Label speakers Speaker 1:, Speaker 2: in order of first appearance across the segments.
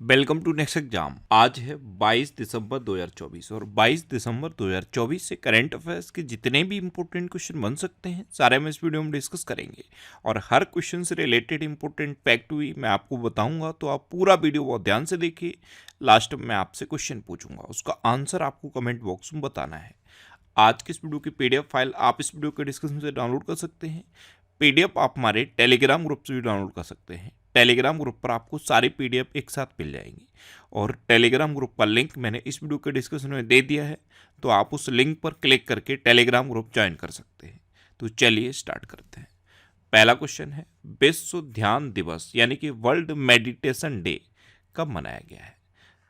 Speaker 1: Welcome to next exam. आज है 22 दिसंबर 2024 और 22 दिसंबर 2024 से करंट अफेयर्स के जितने भी इंपॉर्टेंट क्वेश्चन बन सकते हैं सारे हम इस वीडियो में डिस्कस करेंगे और हर क्वेश्चन से रिलेटेड इंपॉर्टेंट फैक्ट भी मैं आपको बताऊंगा, तो आप पूरा वीडियो बहुत ध्यान से देखिए। लास्ट में मैं आपसे क्वेश्चन पूछूंगा, उसका आंसर आपको कमेंट बॉक्स में बताना है। आज की इस वीडियो की पीडीएफ फाइल आप इस वीडियो के डिस्क्रिप्शन से डाउनलोड कर सकते हैं। पीडीएफ आप हमारे टेलीग्राम ग्रुप से भी डाउनलोड कर सकते हैं। टेलीग्राम ग्रुप पर आपको सारी पीडीएफ एक साथ मिल जाएंगी और टेलीग्राम ग्रुप का लिंक मैंने इस वीडियो के डिस्क्रिप्शन में दे दिया है, तो आप उस लिंक पर क्लिक करके टेलीग्राम ग्रुप ज्वाइन कर सकते हैं। तो चलिए स्टार्ट करते हैं। पहला क्वेश्चन है, विश्व ध्यान दिवस यानी कि वर्ल्ड मेडिटेशन डे कब मनाया गया है?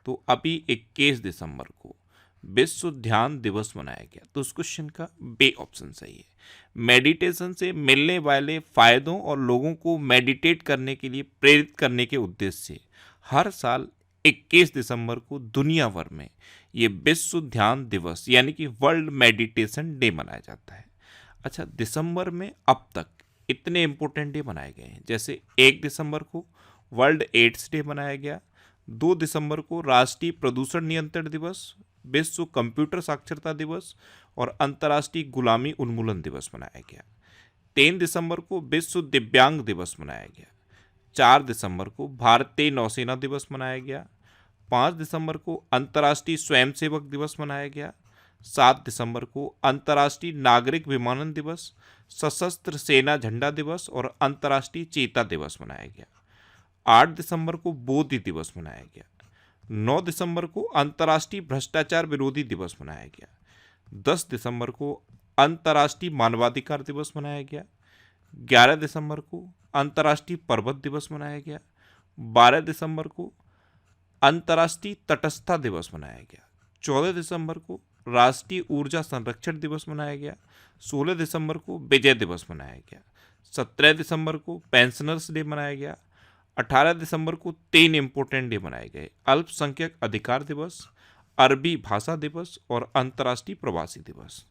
Speaker 1: तो अभी 21 दिसंबर को विश्व ध्यान दिवस मनाया गया। तो उस क्वेश्चन का बे ऑप्शन सही है। मेडिटेशन से मिलने वाले फायदों और लोगों को मेडिटेट करने के लिए प्रेरित करने के उद्देश्य से हर साल 21 दिसंबर को दुनिया भर में ये विश्व ध्यान दिवस यानी कि वर्ल्ड मेडिटेशन डे मनाया जाता है। अच्छा, दिसंबर में अब तक इतने इंपॉर्टेंट डे मनाए गए हैं, जैसे 1 दिसंबर को वर्ल्ड एड्स डे मनाया गया, 2 दिसंबर को राष्ट्रीय प्रदूषण नियंत्रण दिवस, विश्व कंप्यूटर साक्षरता दिवस और अंतर्राष्ट्रीय गुलामी उन्मूलन दिवस मनाया गया। 3 दिसंबर को विश्व दिव्यांग दिवस मनाया गया। 4 दिसंबर को भारतीय नौसेना दिवस मनाया गया। 5 दिसंबर को अंतर्राष्ट्रीय स्वयंसेवक दिवस मनाया गया। 7 दिसंबर को अंतर्राष्ट्रीय नागरिक विमानन दिवस, सशस्त्र सेना झंडा दिवस और अंतर्राष्ट्रीय चेता दिवस मनाया गया। 8 दिसंबर को बोधि दिवस मनाया गया। 9 दिसंबर को अंतर्राष्ट्रीय भ्रष्टाचार विरोधी दिवस मनाया गया। 10 दिसंबर को अंतर्राष्ट्रीय मानवाधिकार दिवस मनाया गया। 11 दिसंबर को अंतर्राष्ट्रीय पर्वत दिवस मनाया गया। 12 दिसंबर को अंतर्राष्ट्रीय तटस्थता दिवस मनाया गया। 14 दिसंबर को राष्ट्रीय ऊर्जा संरक्षण दिवस मनाया गया। 16 दिसंबर को विजय दिवस मनाया गया। 17 दिसंबर को पेंशनर्स डे मनाया गया। 18 दिसंबर को 3 इंपॉर्टेंट डे मनाए गए, अल्पसंख्यक अधिकार दिवस, अरबी भाषा दिवस और अंतर्राष्ट्रीय प्रवासी दिवस।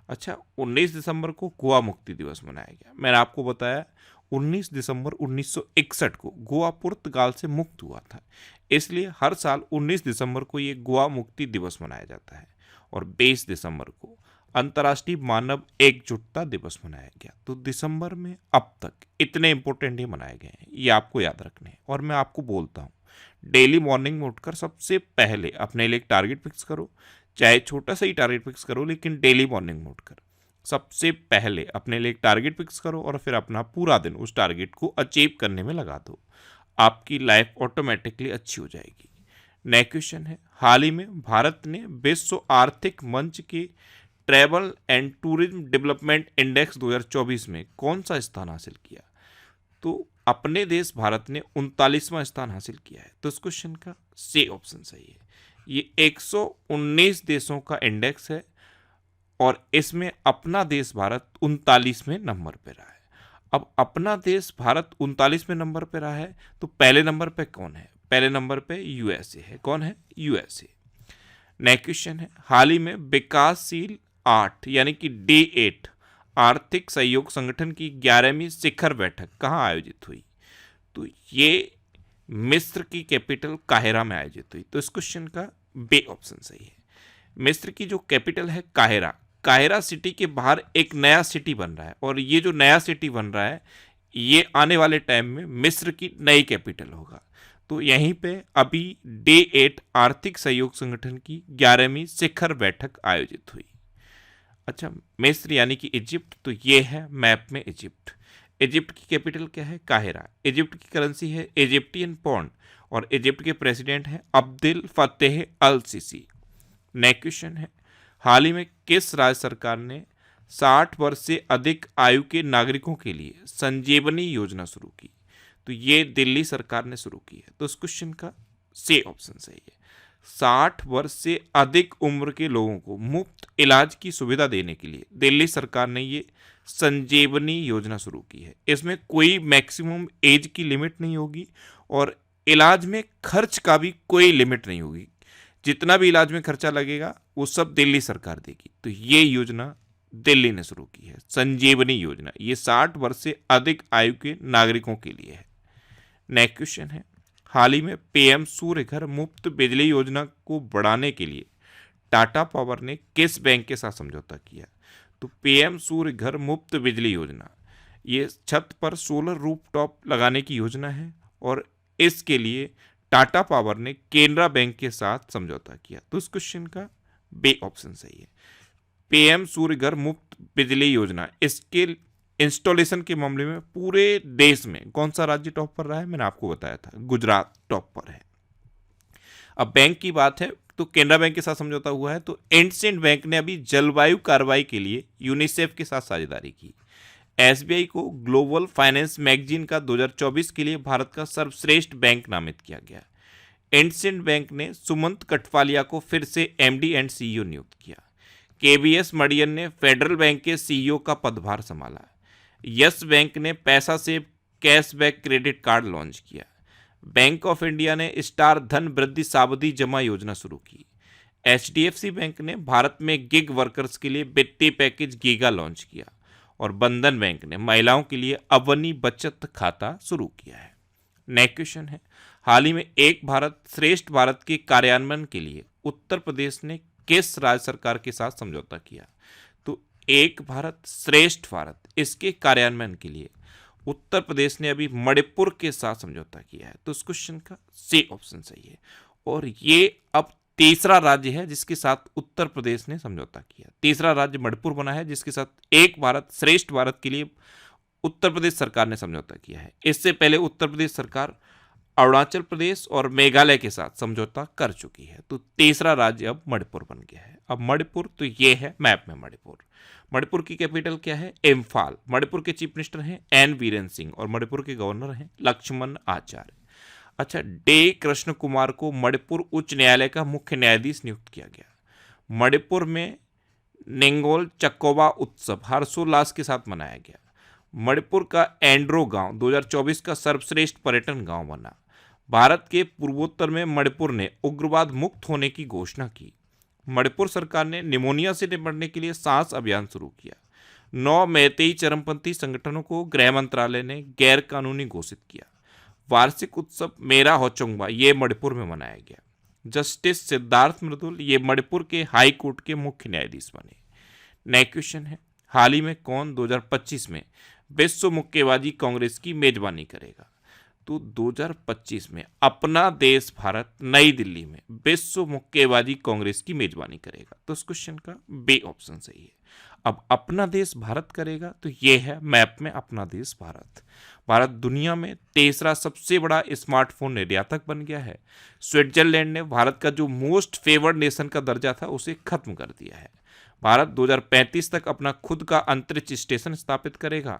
Speaker 1: अच्छा, 19 दिसंबर को गोवा मुक्ति दिवस मनाया गया। मैंने आपको बताया 19 दिसंबर 1961 को गोवा पुर्तगाल से मुक्त हुआ था, इसलिए हर साल 19 दिसंबर को ये गोवा मुक्ति दिवस मनाया जाता है। और 20 दिसंबर को अंतर्राष्ट्रीय मानव एकजुटता दिवस मनाया गया। तो दिसंबर में अब तक इतने इंपॉर्टेंट डे मनाए गए हैं, ये आपको याद रखने हैं। और मैं आपको बोलता हूँ, डेली मॉर्निंग में उठकर सबसे पहले अपने लिए एक टारगेट फिक्स करो, चाहे छोटा सा ही टारगेट फिक्स करो, लेकिन डेली मॉर्निंग में उठकर सबसे पहले अपने लिए एक टारगेट फिक्स करो और फिर अपना पूरा दिन उस टारगेट को अचीव करने में लगा दो। आपकी लाइफ ऑटोमेटिकली अच्छी हो जाएगी। नेक्स्ट क्वेश्चन है, हाल ही में भारत ने विश्व आर्थिक मंच के travel and tourism development index 2024 में कौन सा स्थान हासिल किया? तो अपने देश भारत ने 39वां स्थान हासिल किया है। तो इस क्वेश्चन का सी ऑप्शन सही है। ये 119 देशों का इंडेक्स है और इसमें अपना देश भारत 39वें नंबर पे रहा है। अब अपना देश भारत 39वें नंबर पे रहा है, तो पहले नंबर पे कौन है? पहले नंबर पे यूएसए है। कौन है? यूएसए। नेक्स्ट क्वेश्चन है, हाल ही में विकासशील 8 यानी कि D8 आर्थिक सहयोग संगठन की 11वीं शिखर बैठक कहाँ आयोजित हुई? तो ये मिस्र की कैपिटल काहिरा में आयोजित हुई। तो इस क्वेश्चन का बे ऑप्शन सही है। मिस्र की जो कैपिटल है काहिरा, काहिरा सिटी के बाहर एक नया सिटी बन रहा है और ये जो नया सिटी बन रहा है ये आने वाले टाइम में मिस्र की नई कैपिटल होगा। तो यहीं पे अभी D8 आर्थिक सहयोग संगठन की 11वीं शिखर बैठक आयोजित हुई। अच्छा, मिस्र यानी कि इजिप्ट, तो ये है मैप में इजिप्ट। इजिप्ट की कैपिटल क्या है? काहिरा। इजिप्ट की करेंसी है इजिप्टियन पौंड और इजिप्ट के प्रेसिडेंट हैं अब्देल फतेह अल सीसी। नेक्स्ट क्वेश्चन है, हाल ही में किस राज्य सरकार ने 60 वर्ष से अधिक आयु के नागरिकों के लिए संजीवनी योजना शुरू की? तो ये दिल्ली सरकार ने शुरू की है। तो इस क्वेश्चन का सी ऑप्शन सही है। 60 वर्ष से अधिक उम्र के लोगों को मुफ्त इलाज की सुविधा देने के लिए दिल्ली सरकार ने ये संजीवनी योजना शुरू की है। इसमें कोई मैक्सिमम एज की लिमिट नहीं होगी और इलाज में खर्च का भी कोई लिमिट नहीं होगी। जितना भी इलाज में खर्चा लगेगा वो सब दिल्ली सरकार देगी। तो ये योजना दिल्ली ने शुरू की है, संजीवनी योजना। ये 60 वर्ष से अधिक आयु के नागरिकों के लिए है। नेक्स्ट क्वेश्चन है, हाल ही में पीएम सूर्य घर मुफ्त बिजली योजना को बढ़ाने के लिए टाटा पावर ने किस बैंक के साथ समझौता किया? तो पीएम सूर्य घर मुफ्त बिजली योजना, ये छत पर सोलर रूफटॉप लगाने की योजना है और इसके लिए टाटा पावर ने केनरा बैंक के साथ समझौता किया। तो इस क्वेश्चन का बी ऑप्शन सही है। पीएम सूर्य घर मुफ्त बिजली योजना, इसके इंस्टॉलेशन के मामले में पूरे देश में कौन सा राज्य टॉप पर रहा है? मैंने आपको बताया था, गुजरात टॉप पर है। अब बैंक की बात है तो केनरा बैंक के साथ समझौता हुआ है। तो इंडसिंड बैंक ने अभी जलवायु कार्रवाई के लिए यूनिसेफ के साथ साझेदारी की। एसबीआई को ग्लोबल फाइनेंस मैगजीन का 2024 के लिए भारत का सर्वश्रेष्ठ बैंक नामित किया गया। इंडसिंड बैंक ने सुमंत कठपालिया को फिर से एमडी एंड सीईओ नियुक्त किया। केबीएस मडियन ने फेडरल बैंक के सीईओ का पदभार संभाला। यस बैंक ने पैसा से कैशबैक क्रेडिट कार्ड लॉन्च किया। बैंक ऑफ इंडिया ने स्टार धन वृद्धि सावधि जमा योजना शुरू की। एचडीएफसी बैंक ने भारत में गिग वर्कर्स के लिए वित्तीय पैकेज गीगा लॉन्च किया और बंधन बैंक ने महिलाओं के लिए अवनी बचत खाता शुरू किया है। नेक्स्ट क्वेश्चन है, हाल ही में एक भारत श्रेष्ठ भारत के कार्यान्वयन के लिए उत्तर प्रदेश ने किस राज्य सरकार के साथ समझौता किया? तो एक भारत श्रेष्ठ भारत, इसके कार्यान्वयन के लिए उत्तर प्रदेश ने अभी मणिपुर के साथ समझौता किया है। तो इस क्वेश्चन का सी ऑप्शन सही है और ये अब तीसरा राज्य है जिसके साथ उत्तर प्रदेश ने समझौता किया। तीसरा राज्य मणिपुर बना है जिसके साथ एक भारत श्रेष्ठ भारत के लिए उत्तर प्रदेश सरकार ने समझौता किया है। इससे पहले उत्तर प्रदेश सरकार अरुणाचल प्रदेश और मेघालय के साथ समझौता कर चुकी है। तो तीसरा राज्य अब मणिपुर बन गया है। अब मणिपुर, तो ये है मैप में मणिपुर। मणिपुर की कैपिटल क्या है? इम्फाल। मणिपुर के चीफ मिनिस्टर हैं एन वीरेन सिंह और मणिपुर के गवर्नर हैं लक्ष्मण आचार्य। अच्छा, डे कृष्ण कुमार को मणिपुर उच्च न्यायालय का मुख्य न्यायाधीश नियुक्त किया गया। मणिपुर में नेंगोल चक्कोबा उत्सव हर्षोल्लास के साथ मनाया गया। मणिपुर का एंड्रो गांव 2024 का सर्वश्रेष्ठ पर्यटन गांव बना। भारत के पूर्वोत्तर में मणिपुर ने उग्रवाद मुक्त होने की घोषणा की। मणिपुर सरकार ने निमोनिया से निपटने के लिए सांस अभियान शुरू किया। 9 मैतेई चरमपंथी संगठनों को गृह मंत्रालय ने गैर कानूनी घोषित किया। वार्षिक उत्सव मेरा होचोंगबा ये मणिपुर में मनाया गया। जस्टिस सिद्धार्थ मृदुल ये मणिपुर के हाई कोर्ट के मुख्य न्यायाधीश बने। नेक्स्ट क्वेश्चन है, हाल ही में कौन 2025 में विश्व मुक्केबाजी कांग्रेस की मेजबानी करेगा? तो 2025 में अपना देश भारत नई दिल्ली में विश्व मुक्केबाजी कांग्रेस की मेजबानी करेगा। तो इस क्वेश्चन का बी ऑप्शन सही है। अब अपना देश भारत करेगा तो ये है मैप में अपना देश भारत। भारत दुनिया में तीसरा सबसे बड़ा स्मार्टफोन निर्यातक बन गया है। स्विट्जरलैंड ने भारत का जो मोस्ट फेवर्ड नेशन का दर्जा था उसे खत्म कर दिया है। भारत 2035 तक अपना खुद का अंतरिक्ष स्टेशन स्थापित करेगा।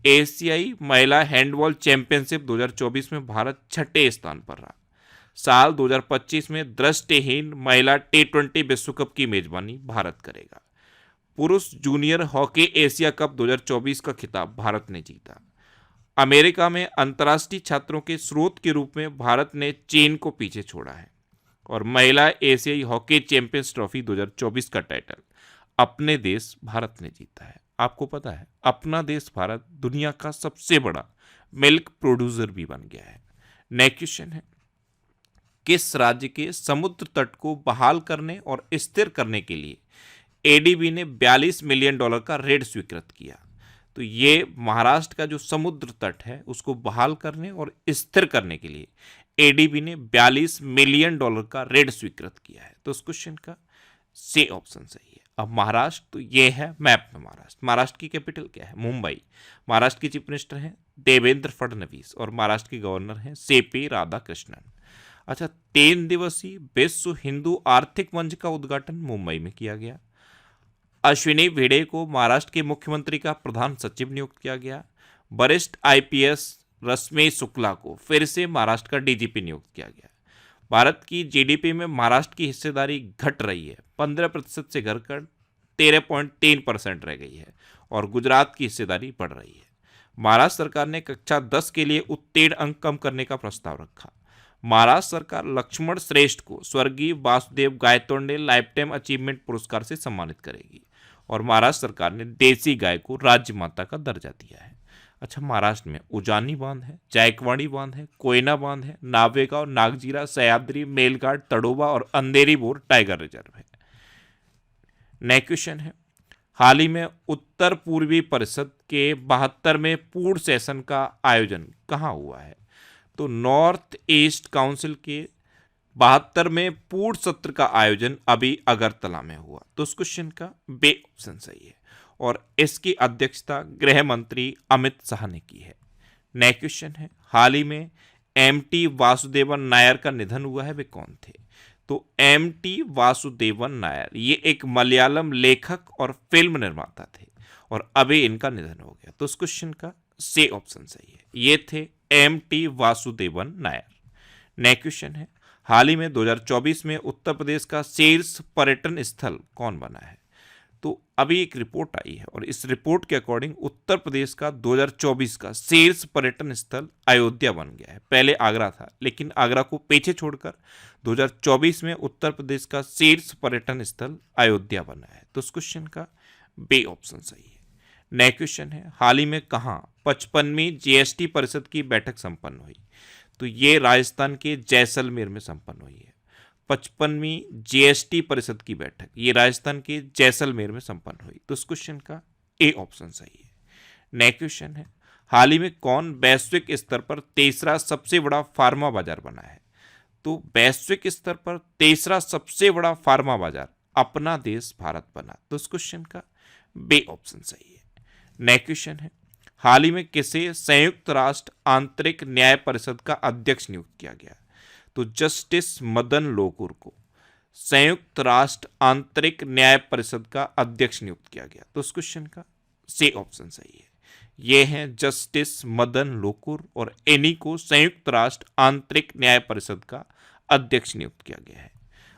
Speaker 1: एशियाई महिला हैंडबॉल चैंपियनशिप 2024 में भारत 6ठे स्थान पर रहा। साल 2025 में दृष्टिहीन महिला T20 विश्व कप की मेजबानी भारत करेगा। पुरुष जूनियर हॉकी एशिया कप 2024 का खिताब भारत ने जीता। अमेरिका में अंतर्राष्ट्रीय छात्रों के स्रोत के रूप में भारत ने चीन को पीछे छोड़ा है। और महिला एशियाई हॉकी चैंपियंस ट्रॉफी 2024 का टाइटल अपने देश भारत ने जीता है। आपको पता है अपना देश भारत दुनिया का सबसे बड़ा मिल्क प्रोड्यूसर भी बन गया है। नेक्स्ट क्वेश्चन है, किस राज्य के समुद्र तट को बहाल करने और स्थिर करने के लिए एडीबी ने $42 मिलियन का ऋण स्वीकृत किया? तो ये महाराष्ट्र का जो समुद्र तट है उसको बहाल करने और स्थिर करने के लिए एडीबी ने $42 मिलियन का ऋण स्वीकृत किया है। तो इस क्वेश्चन का सी ऑप्शन सही है। अब महाराष्ट्र, तो ये है मैप में महाराष्ट्र। महाराष्ट्र की कैपिटल क्या है? मुंबई। महाराष्ट्र के चीफ मिनिस्टर हैं देवेंद्र फडणवीस और महाराष्ट्र के गवर्नर हैं सीपी राधाकृष्णन। अच्छा, 3 दिवसीय विश्व हिंदू आर्थिक मंच का उद्घाटन मुंबई में किया गया। अश्विनी भिड़े को महाराष्ट्र के मुख्यमंत्री का प्रधान सचिव नियुक्त किया गया। वरिष्ठ आईपीएस रश्मि शुक्ला को फिर से महाराष्ट्र का डीजीपी नियुक्त किया गया। भारत की जीडीपी में महाराष्ट्र की हिस्सेदारी घट रही है, 15% से घटकर 13.3% रह गई है और गुजरात की हिस्सेदारी बढ़ रही है। महाराष्ट्र सरकार ने कक्षा 10 के लिए उत्तीर्ण अंक कम करने का प्रस्ताव रखा। महाराष्ट्र सरकार लक्ष्मण श्रेष्ठ को स्वर्गीय Vasudev Gaitonde life time achievement पुरस्कार से सम्मानित करेगी और महाराष्ट्र सरकार ने देसी गाय को राज्य माता का दर्जा दिया है। अच्छा, महाराष्ट्र में उजानी बांध है, जायकवाड़ी बांध है, कोयना बांध है, नावेगांव, नागजीरा, सह्याद्री, मेलघाट, तड़ोबा और अंधेरी बोर टाइगर रिजर्व है। नेक्स्ट क्वेश्चन है, हाल ही में उत्तर पूर्वी परिषद के 72वें पूर्ण सेशन का आयोजन कहाँ हुआ है? तो नॉर्थ ईस्ट काउंसिल के 72वें पूर्ण सत्र का आयोजन अभी अगरतला में हुआ। तो उस क्वेश्चन का बे ऑप्शन सही है और इसकी अध्यक्षता गृह मंत्री अमित शाह ने की है। नेक्स्ट क्वेश्चन है, हाल ही में एमटी वासुदेवन नायर का निधन हुआ है, वे कौन थे? तो एमटी वासुदेवन नायर ये एक मलयालम लेखक और फिल्म निर्माता थे और अभी इनका निधन हो गया। तो उस क्वेश्चन का सी ऑप्शन सही है, ये थे MT Vasudevan Nair. Next question है, हाल ही में 2024 में उत्तर प्रदेश का शीर्ष पर्यटन स्थल कौन बना है? तो अभी एक रिपोर्ट आई है और इस रिपोर्ट के अकॉर्डिंग उत्तर प्रदेश का 2024 का शीर्ष पर्यटन स्थल अयोध्या बन गया है। पहले आगरा था, लेकिन आगरा को पीछे छोड़कर 2024 में उत्तर प्रदेश का शीर्ष पर्यटन स्थल अयोध्या बना है। तो इस क्वेश्चन का बी ऑप्शन सही है। नेक्स्ट क्वेश्चन है, हाल ही में कहाँ 55वीं जीएसटी परिषद की बैठक संपन्न हुई? तो ये राजस्थान के जैसलमेर में संपन्न हुई है। 55वीं जीएसटी परिषद की बैठक ये राजस्थान के जैसलमेर में संपन्न हुई। तो इस क्वेश्चन का ए ऑप्शन सही है। नेक्स्ट क्वेश्चन है, हाल ही में कौन वैश्विक स्तर पर तीसरा सबसे बड़ा फार्मा बाजार बना है? तो वैश्विक स्तर पर तीसरा सबसे बड़ा फार्मा बाजार अपना देश भारत बना। तो इस क्वेश्चन का बी ऑप्शन सही है। नेक्स्ट क्वेश्चन है, हाल ही में किसे संयुक्त राष्ट्र आंतरिक न्याय परिषद का अध्यक्ष नियुक्त किया गया? तो जस्टिस मदन लोकुर को संयुक्त राष्ट्र आंतरिक न्याय परिषद का अध्यक्ष नियुक्त किया गया। तो इस क्वेश्चन का सी ऑप्शन सही है, ये हैं जस्टिस मदन लोकुर और इन्हीं को संयुक्त राष्ट्र आंतरिक न्याय परिषद का अध्यक्ष नियुक्त किया गया है।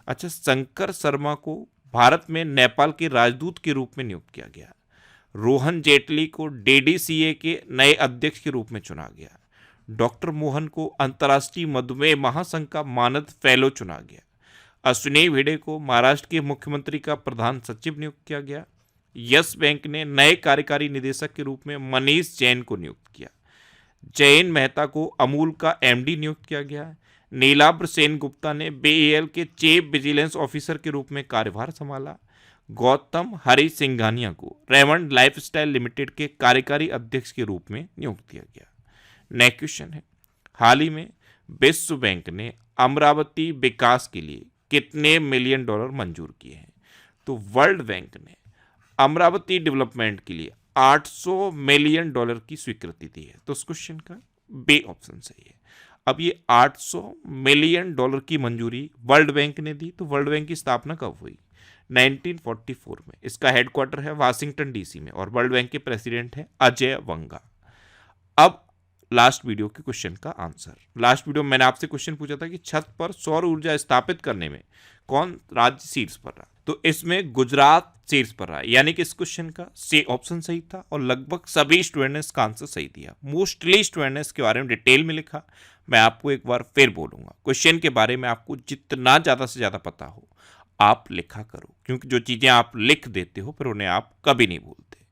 Speaker 1: अच्छा, शंकर शर्मा को भारत में नेपाल के राजदूत के रूप में नियुक्त किया गया। रोहन जेटली को डीडीसीए के नए अध्यक्ष के रूप में चुना गया। डॉक्टर मोहन को अंतर्राष्ट्रीय मधुमेह महासंघ का मानद फेलो चुना गया। अश्विनी भिड़े को महाराष्ट्र के मुख्यमंत्री का प्रधान सचिव नियुक्त किया गया। यस बैंक ने नए कार्यकारी निदेशक के रूप में मनीष जैन को नियुक्त किया। जयन मेहता को अमूल का एमडी नियुक्त किया गया। नीलाब्र सेन गुप्ता ने बीईएल के चीफ विजिलेंस ऑफिसर के रूप में कार्यभार संभाला। गौतम हरि सिंघानिया को रेमंड लाइफस्टाइल लिमिटेड के कार्यकारी अध्यक्ष के रूप में नियुक्त किया गया। नेक्स्ट क्वेश्चन है, हाल ही में विश्व बैंक ने अमरावती विकास के लिए कितने मिलियन डॉलर मंजूर किए हैं? तो वर्ल्ड बैंक ने अमरावती डेवलपमेंट के लिए 800 मिलियन डॉलर की स्वीकृति दी है। तो उस क्वेश्चन का बी ऑप्शन सही है। अब ये 800 मिलियन डॉलर की मंजूरी वर्ल्ड बैंक ने दी। तो वर्ल्ड बैंक की स्थापना कब हुई? 1944 में। इसका हेडक्वार्टर है वाशिंगटन डीसी में और वर्ल्ड बैंक के प्रेसिडेंट हैं अजय वंगा। अब लास्ट वीडियो के क्वेश्चन का आंसर। लास्ट वीडियो में मैंने आपसे क्वेश्चन पूछा था कि छत पर सौर ऊर्जा स्थापित करने में कौन राज्य शीर्ष पर रहा? तो इसमें गुजरात शीर्ष पर रहा, यानी कि इस क्वेश्चन का सी ऑप्शन सही था और लगभग सभी स्टूडेंट ने इसका आंसर सही दिया। मोस्टली स्टूडेंट ने इसके बारे में डिटेल में लिखा। मैं आपको एक बार फिर बोलूंगा, क्वेश्चन के बारे में आपको जितना ज़्यादा से ज़्यादा पता हो आप लिखा करो, क्योंकि जो चीज़ें आप लिख देते हो फिर उन्हें आप कभी नहीं भूलते।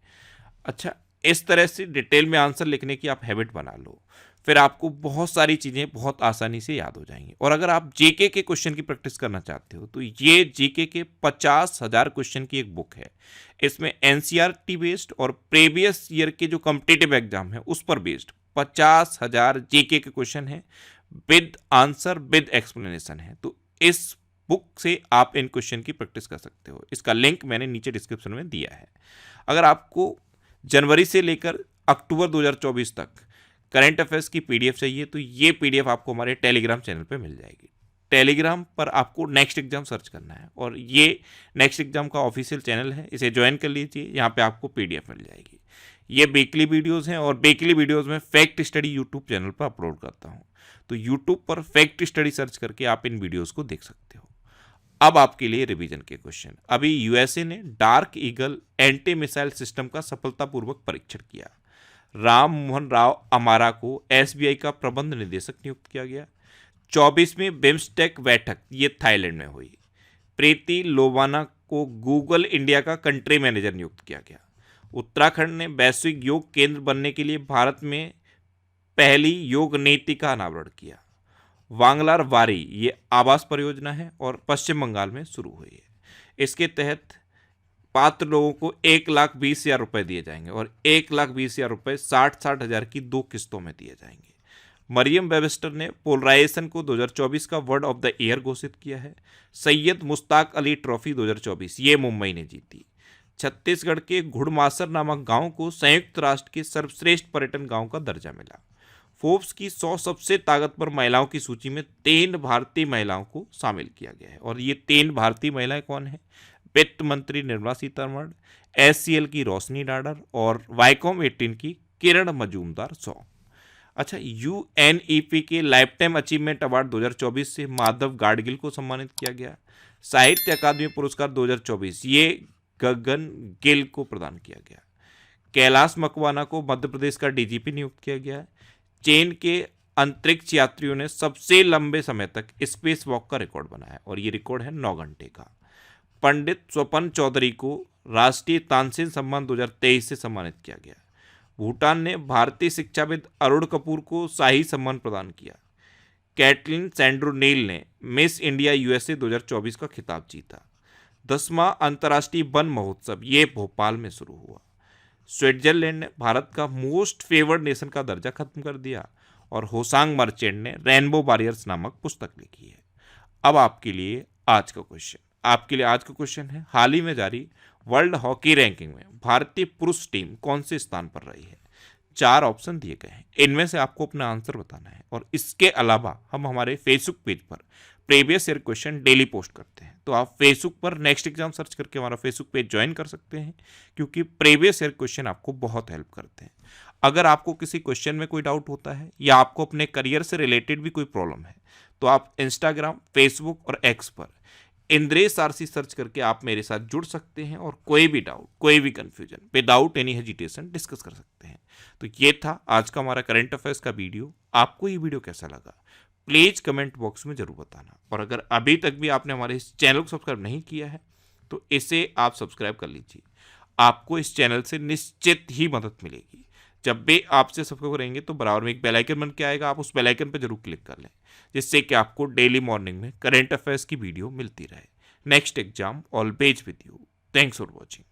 Speaker 1: अच्छा, इस तरह से डिटेल में आंसर लिखने की आप हैबिट बना लो, फिर आपको बहुत सारी चीज़ें बहुत आसानी से याद हो जाएंगी। और अगर आप जीके के क्वेश्चन की प्रैक्टिस करना चाहते हो तो ये जीके के 50,000 क्वेश्चन की एक बुक है। इसमें एनसीईआरटी बेस्ड और प्रीवियस ईयर के जो कॉम्पिटिटिव एग्जाम है उस पर बेस्ड 50,000 जीके के क्वेश्चन है, विद आंसर विद एक्सप्लेनेशन है। तो इस बुक से आप इन क्वेश्चन की प्रैक्टिस कर सकते हो। इसका लिंक मैंने नीचे डिस्क्रिप्शन में दिया है। अगर आपको जनवरी से लेकर अक्टूबर 2024 तक करंट अफेयर्स की पीडीएफ चाहिए तो ये पीडीएफ आपको हमारे टेलीग्राम चैनल पे मिल जाएगी। टेलीग्राम पर आपको नेक्स्ट एग्जाम सर्च करना है और ये नेक्स्ट एग्जाम का ऑफिशियल चैनल है, इसे ज्वाइन कर लीजिए। यहाँ पे आपको पीडीएफ मिल जाएगी। ये वीकली वीडियोज़ हैं और वीकली वीडियोज़ में फैक्ट स्टडी यूट्यूब चैनल पर अपलोड करता हूँ। तो यूट्यूब पर फैक्ट स्टडी सर्च करके आप इन वीडियोज़ को देख सकते हो। अब आपके लिए रिवीजन के क्वेश्चन। अभी यूएसए ने dark eagle anti missile system का सफलतापूर्वक परीक्षण किया। राम मोहन राव अमारा को एसबीआई का प्रबंध निदेशक नियुक्त किया गया। 24वीं बिम्स्टेक बैठक ये थाईलैंड में हुई। प्रीति लोवाना को गूगल इंडिया का कंट्री मैनेजर नियुक्त किया गया। उत्तराखंड ने वैश्विक योग केंद्र बनने के लिए भारत में पहली योग नीति का अनावरण किया। वांगलार वारी ये आवास परियोजना है और पश्चिम बंगाल में शुरू हुई है। इसके तहत पात्र लोगों को 1,20,000 रुपए दिए जाएंगे और 1,20,000 रुपए 60-60 हजार की 2 किस्तों में दिए जाएंगे। मरियम वेबस्टर ने पोलराइजेशन को 2024 का वर्ड ऑफ द ईयर घोषित किया है। सैयद मुश्ताक अली ट्रॉफी 2024 ये मुंबई ने जीती। छत्तीसगढ़ के घुड़मासर नामक गांव को संयुक्त राष्ट्र के सर्वश्रेष्ठ पर्यटन गांव का दर्जा मिला। फोर्ब्स की 100 सबसे ताकतवर महिलाओं की सूची में 3 भारतीय महिलाओं को शामिल किया गया है और ये 3 भारतीय महिलाएं कौन है? वित्त मंत्री निर्मला सीतारमण, एससीएल की रोशनी डाडर और वाईकॉम 18 की किरण मजूमदार सौ। अच्छा, यूएनईपी के लाइफ टाइम अचीवमेंट अवार्ड 2024 से माधव गाडगिल को सम्मानित किया गया। साहित्य अकादमी पुरस्कार 2024 ये गगन गिल को प्रदान किया गया। कैलाश मकवाना को मध्य प्रदेश का डीजीपी नियुक्त किया गया है। चीन के अंतरिक्ष यात्रियों ने सबसे लंबे समय तक स्पेस वॉक का रिकॉर्ड बनाया और ये रिकॉर्ड है 9 घंटे का। पंडित स्वपन चौधरी को राष्ट्रीय तानसेन सम्मान 2023 से सम्मानित किया गया। भूटान ने भारतीय शिक्षाविद अरुण कपूर को शाही सम्मान प्रदान किया। कैटलिन सैंड्रो-नील ने मिस इंडिया यूएसए 2024 का खिताब जीता। 10वां अंतर्राष्ट्रीय वन महोत्सव ये भोपाल में शुरू हुआ। स्विट्जरलैंड ने भारत का मोस्ट फेवर्ड नेशन का दर्जा खत्म कर दिया और होसांग मर्चेंट ने रेनबो वॉरियर्स नामक पुस्तक लिखी है। अब आपके लिए आज का क्वेश्चन है, हाल ही में जारी वर्ल्ड हॉकी रैंकिंग में भारतीय पुरुष टीम कौन से स्थान पर रही है? 4 ऑप्शन दिए गए हैं, इनमें से आपको अपना आंसर बताना है। और इसके अलावा हम हमारे फेसबुक पेज पर previous year question daily post करते हैं, तो आप फेसबुक पर नेक्स्ट एग्जाम सर्च करके हमारा फेसबुक पेज ज्वाइन कर सकते हैं, क्योंकि प्रीवियस ईयर क्वेश्चन आपको बहुत हेल्प करते हैं। अगर आपको किसी क्वेश्चन में कोई डाउट होता है या आपको अपने करियर से रिलेटेड भी कोई प्रॉब्लम है, तो आप इंस्टाग्राम, फेसबुक और एक्स पर इंद्रेश आरसी सर्च करके आप मेरे साथ जुड़ सकते हैं और कोई भी डाउट, कोई भी confusion without any hesitation discuss कर सकते हैं। तो ये था आज का हमारा करंट अफेयर्स का वीडियो। आपको ये वीडियो कैसा लगा प्लीज कमेंट बॉक्स में जरूर बताना। और अगर अभी तक भी आपने हमारे इस चैनल को सब्सक्राइब नहीं किया है तो इसे आप सब्सक्राइब कर लीजिए। आपको इस चैनल से निश्चित ही मदद मिलेगी। जब भी आपसे सब्सक्राइब करेंगे तो बराबर में एक बेल आइकन बन के आएगा, आप उस बेल आइकन पर जरूर क्लिक कर लें, जिससे कि आपको डेली मॉर्निंग में करंट अफेयर्स की वीडियो मिलती रहे। Next exam always with you. Thanks for watching.